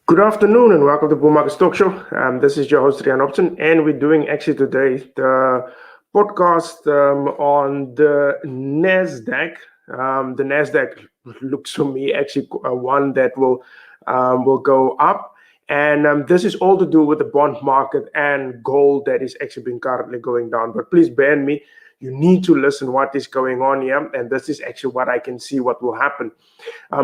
Good afternoon and welcome to Bull Market Talk Show. This is your host Rian Opson, and we're doing actually today the podcast on the Nasdaq. The Nasdaq looks to me actually one that will go up, and this is all to do with the bond market and gold that is actually been currently going down. But please bear in me, you need to listen what is going on here, and this is actually what I can see what will happen.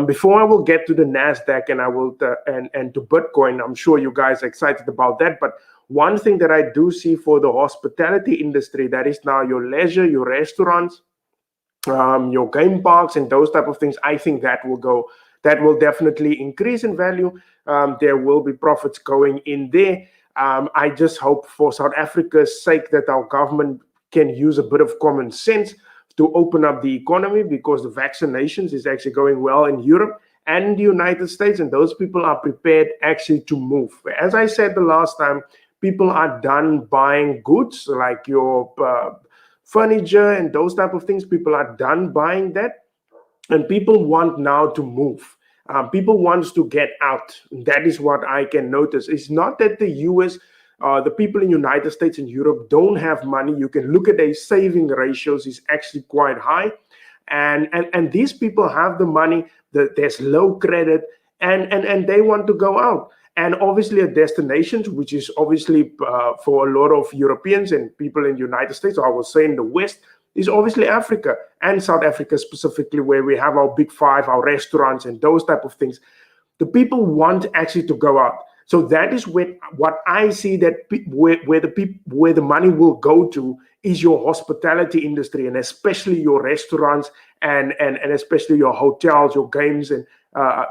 Before I will get to the Nasdaq and I will and to Bitcoin, I'm sure you guys are excited about that. But one thing that I do see for the hospitality industry, that is now your leisure, your restaurants, your game parks, and those type of things, I think that will go. That will definitely increase in value. There will be profits going in there. I just hope for South Africa's sake that our government can use a bit of common sense to open up the economy, because the vaccinations is actually going well in Europe and in the United States, and those people are prepared actually to move. As I said the last time, people are done buying goods like your furniture and those type of things. People are done buying that, and people want now to move. People wants to get out. That is what I can notice. It's not that the US, the people in United States and Europe don't have money. You can look at their saving ratios is actually quite high, and these people have the money. There's low credit, and they want to go out. And obviously, a destination which is obviously for a lot of Europeans and people in the United States, or I will say in the West, is obviously Africa and South Africa specifically, where we have our big five, our restaurants, and those type of things. The people want actually to go out. So that is what I see, that where the money will go to is your hospitality industry, and especially your restaurants, and especially your hotels, your games, and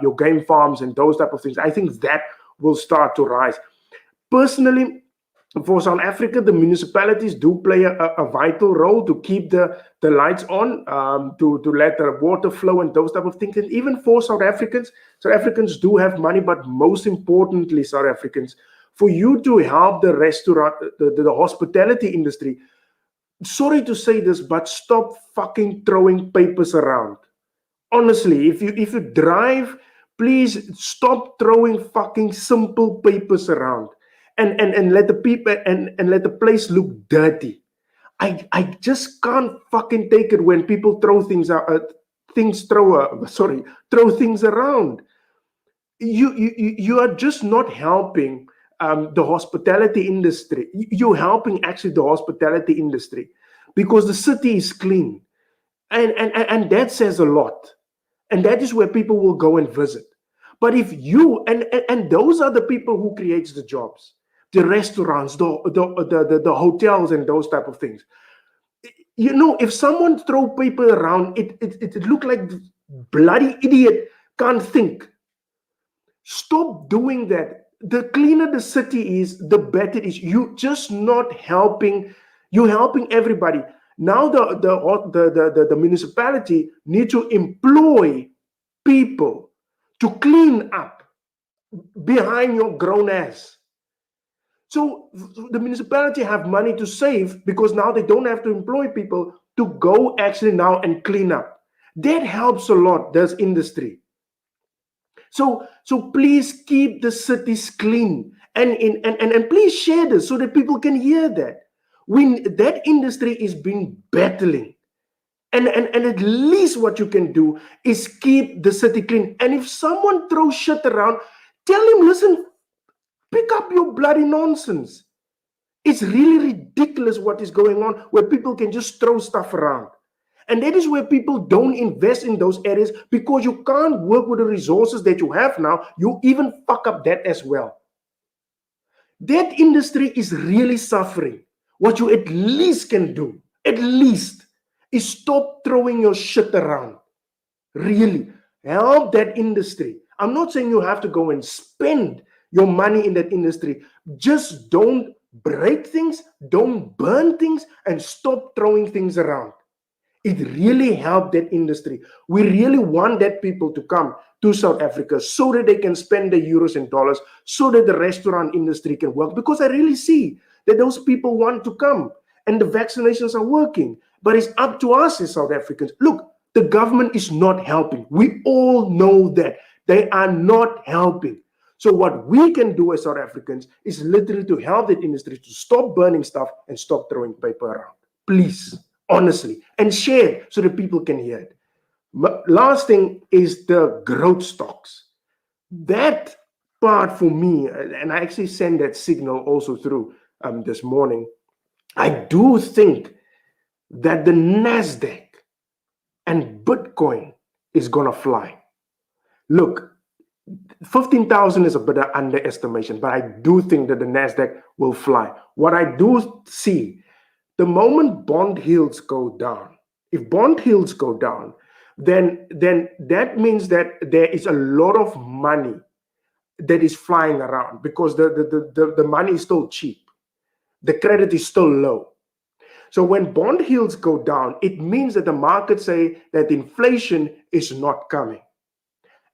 your game farms, and those type of things. I think that will start to rise. Personally, for South Africa, the municipalities do play a vital role to keep the lights on, to let the water flow and those type of things. And even for South Africans do have money, but most importantly, South Africans, for you to help the restaurant, the hospitality industry, sorry to say this, but stop fucking throwing papers around. Honestly, if you drive, please stop throwing fucking simple papers around, and let the people and let the place look dirty. I just can't fucking take it when people throw things out, throw things around. You are just not helping the hospitality industry. You're helping actually the hospitality industry, because the city is clean, and that says a lot, and that is where people will go and visit. But if you and those are the people who creates the jobs, the restaurants, the hotels, and those type of things. If someone throw paper around, it look like bloody idiot can't think. Stop doing that. The cleaner the city is, the better it is. You just not helping. You're helping everybody. Now the municipality need to employ people to clean up behind your grown ass. So the municipality have money to save, because now they don't have to employ people to go actually now and clean up. That helps a lot, this industry. So please keep the cities clean, and please share this so that people can hear that. When that industry is been battling, and at least what you can do is keep the city clean. And if someone throws shit around, tell him, listen, pick up your bloody nonsense. It's really ridiculous what is going on, where people can just throw stuff around. And that is where people don't invest in those areas, because you can't work with the resources that you have now. You even fuck up that as well. That industry is really suffering. What you at least can do, at least, is stop throwing your shit around. Really, help that industry. I'm not saying you have to go and spend your money in that industry. Just don't break things, don't burn things, and stop throwing things around. It really helped that industry. We really want that people to come to South Africa so that they can spend the euros and dollars, so that the restaurant industry can work. Because I really see that those people want to come, and the vaccinations are working. But it's up to us as South Africans. Look, the government is not helping. We all know that. They are not helping. So what we can do as South Africans is literally to help that industry to stop burning stuff and stop throwing paper around. Please, honestly, and share it so that people can hear it. Last thing is the growth stocks. That part for me, and I actually sent that signal also through this morning, I do think that the NASDAQ and Bitcoin is going to fly. Look, 15,000 is a bit of underestimation, but I do think that the NASDAQ will fly. What I do see, the moment bond yields go down, if bond yields go down, then that means that there is a lot of money that is flying around because the money is still cheap. The credit is still low. So when bond yields go down, it means that the markets say that inflation is not coming.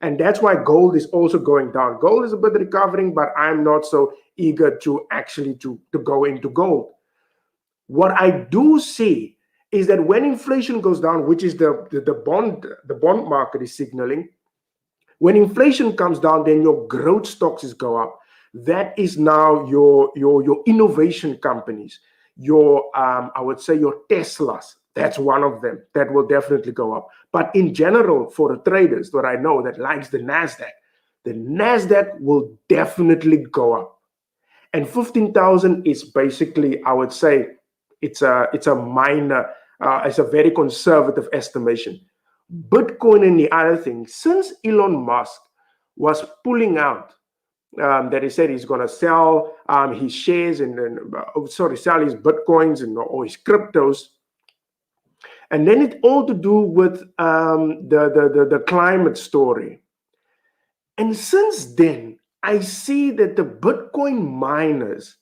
And that's why gold is also going down. Gold is a bit recovering, but I'm not so eager to actually to go into gold. What I do see is that when inflation goes down, which is the bond market is signaling, when inflation comes down, then your growth stocks go up. That is now your innovation companies, your I would say your Teslas. That's one of them that will definitely go up. But in general, for the traders that I know that likes the NASDAQ will definitely go up. And 15,000 is basically, I would say, it's a minor, it's a very conservative estimation. Bitcoin and the other thing, since Elon Musk was pulling out, that he said he's going to sell his shares and sell his Bitcoins and or his cryptos. And then it's all to do with the climate story. And since then, I see that the Bitcoin miners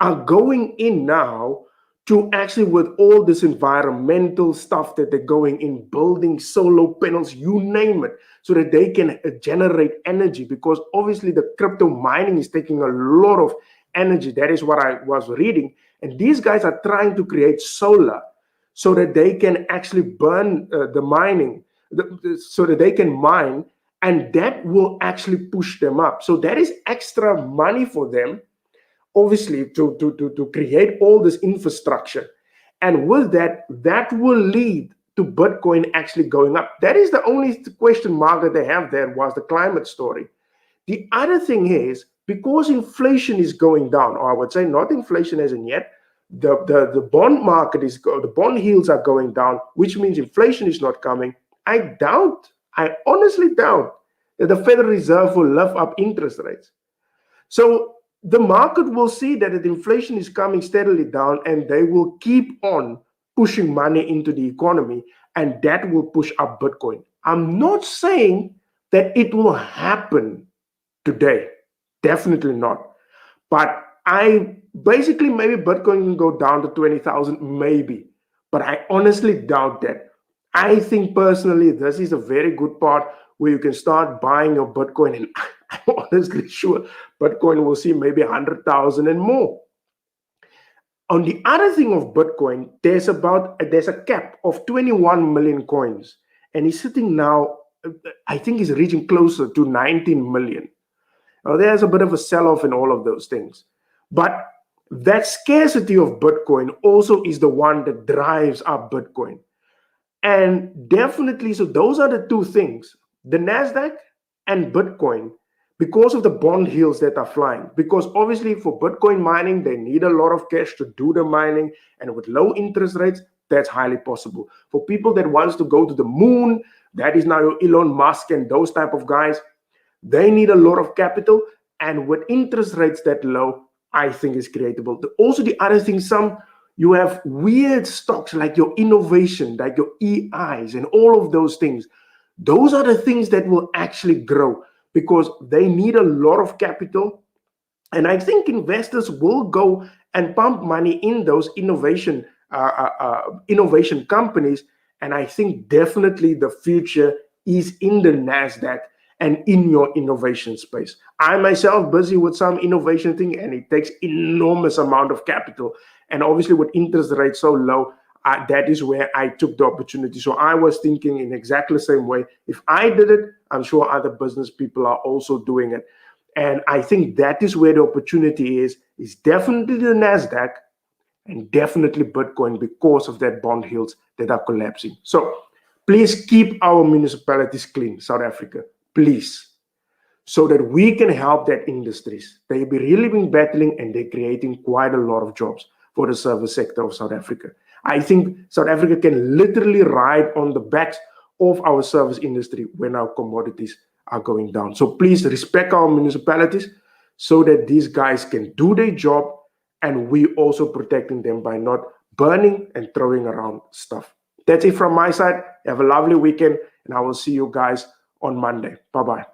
are going in now to actually with all this environmental stuff that they're going in, building solar panels, you name it, so that they can generate energy, because obviously the crypto mining is taking a lot of energy. That is what I was reading. And these guys are trying to create solar so that they can actually burn the mining, so that they can mine, and that will actually push them up. So that is extra money for them, obviously, to create all this infrastructure. And with that, that will lead to Bitcoin actually going up. That is the only question mark that they have there, was the climate story. The other thing is, because inflation is going down, or I would say not inflation as in yet, the bond market the bond yields are going down, which means inflation is not coming. I honestly doubt that the Federal Reserve will lift up interest rates. So the market will see that the inflation is coming steadily down, and they will keep on pushing money into the economy, and that will push up Bitcoin. I'm not saying that it will happen today. Definitely not. But basically, maybe Bitcoin can go down to 20,000, maybe. But I honestly doubt that. I think personally, this is a very good part where you can start buying your Bitcoin, and I'm honestly sure Bitcoin will see maybe 100,000 and more. On the other thing of Bitcoin, there's a cap of 21 million coins, and he's sitting now, I think he's reaching closer to 19 million. Now, there's a bit of a sell-off in all of those things. But that scarcity of Bitcoin also is the one that drives up Bitcoin. And definitely, so those are the two things, the NASDAQ and Bitcoin, because of the bond yields that are flying. Because obviously for Bitcoin mining, they need a lot of cash to do the mining. And with low interest rates, that's highly possible. For people that wants to go to the moon, that is now your Elon Musk and those type of guys, they need a lot of capital. And with interest rates that low, I think is creatable. Also, the other thing, you have weird stocks like your innovation, like your EIs and all of those things. Those are the things that will actually grow because they need a lot of capital. And I think investors will go and pump money in those innovation companies. And I think definitely the future is in the NASDAQ and in your innovation space. I myself busy with some innovation thing, and it takes enormous amount of capital. And obviously with interest rates so low, that is where I took the opportunity. So I was thinking in exactly the same way. If I did it, I'm sure other business people are also doing it. And I think that is where the opportunity is definitely the NASDAQ and definitely Bitcoin because of that bond yields that are collapsing. So please keep our municipalities clean, South Africa, please, so that we can help that industries. They've really been battling and they're creating quite a lot of jobs for the service sector of South Africa. I think South Africa can literally ride on the backs of our service industry when our commodities are going down. So please respect our municipalities so that these guys can do their job, and we also protecting them by not burning and throwing around stuff. That's it from my side. Have a lovely weekend, and I will see you guys on Monday. Bye-bye.